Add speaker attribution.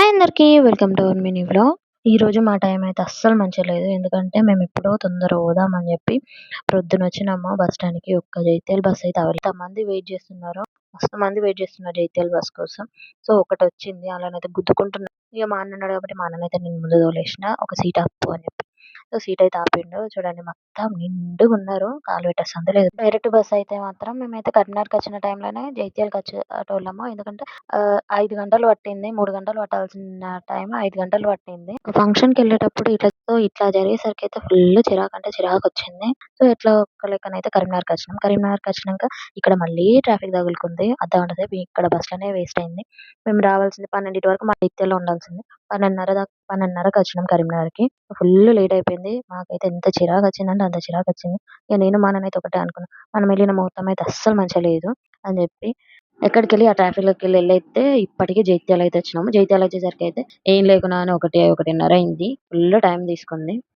Speaker 1: అందరికీ welcome to our mini vlog. ఈరోజు మా టైం అయితే అస్సలు మంచిగా లేదు. ఎందుకంటే మేము ఎప్పుడో తొందర పోదామని చెప్పి ప్రొద్దున బస్ స్టాండ్‌కి. ఒక్క జైత్యాల బస్ అయితే ఎంతమంది వెయిట్ చేస్తున్నారో, మస్తు మంది వెయిట్ చేస్తున్నారు జైత్యాల బస్ కోసం. సో ఒకటొచ్చింది. అలానైతే గుద్దుకుంటున్నా. ఇక మా అన్న ఉన్నాడు కాబట్టి మా అన్ననైతే నేను ముందు తోలేసిన. ఒక సీట్ ఆపు అని చెప్పి. సో సీట్ అయితే ఆపిండు. చూడండి మొత్తం నిండుగున్నారు. కాలు పెట్టే సందు లేదు. డైరెక్ట్ బస్ అయితే మాత్రం మేమైతే కరీంనగర్‌కి వచ్చిన టైంలోనే జైత్యాలకి వచ్చేటోళ్ళము. ఎందుకంటే 5 గంటలు పట్టింది. 3 గంటలు పట్టాల్సిన టైం 5 గంటలు పట్టింది. ఒక ఫంక్షన్‌కెళ్ళేటప్పుడు ఇట్లా జరిగేసరికి అయితే ఫుల్ చిరాకు అంటే చిరాకొచ్చింది. సో ఎట్లా ఒక్క లెక్కనైతే కరీంనగర్‌కి వచ్చినాం. కరీంనగర్‌కి వచ్చినంక ఇక్కడ మళ్ళీ ట్రాఫిక్ తగులుకుంది. అర్ధగంట సేపు ఇక్కడ బస్‌లోనే వేస్ట్ అయింది. మేము రావాల్సింది 12 వరకు మా జగిత్యాలలో ఉండాల్సింది. 12:30కి వచ్చినాం కరీంనగర్‌కి. ఫుల్ లేట్ అయిపోయింది. మాకైతే ఎంత చిరాకొచ్చిందంటే అంత చిరాకొచ్చింది. ఇక నేను మా అన్ననైతే ఒకటే అనుకున్నాం. మనం వెళ్ళిన ముహూర్తం అయితే అస్సలు మంచిగా లేదు అని చెప్పి ఎక్కడికెళ్ళి ఆ ట్రాఫిక్‌లోకెళ్ళి ఎళ్ళైతే ఇప్పటికి జైత్యాల అయితే వచ్చినాము. జైత్యాల వచ్చేసరికి అయితే ఏం లేకున్నా అని 1, 1:30 అయింది. ఫుల్ టైం తీసుకుంది.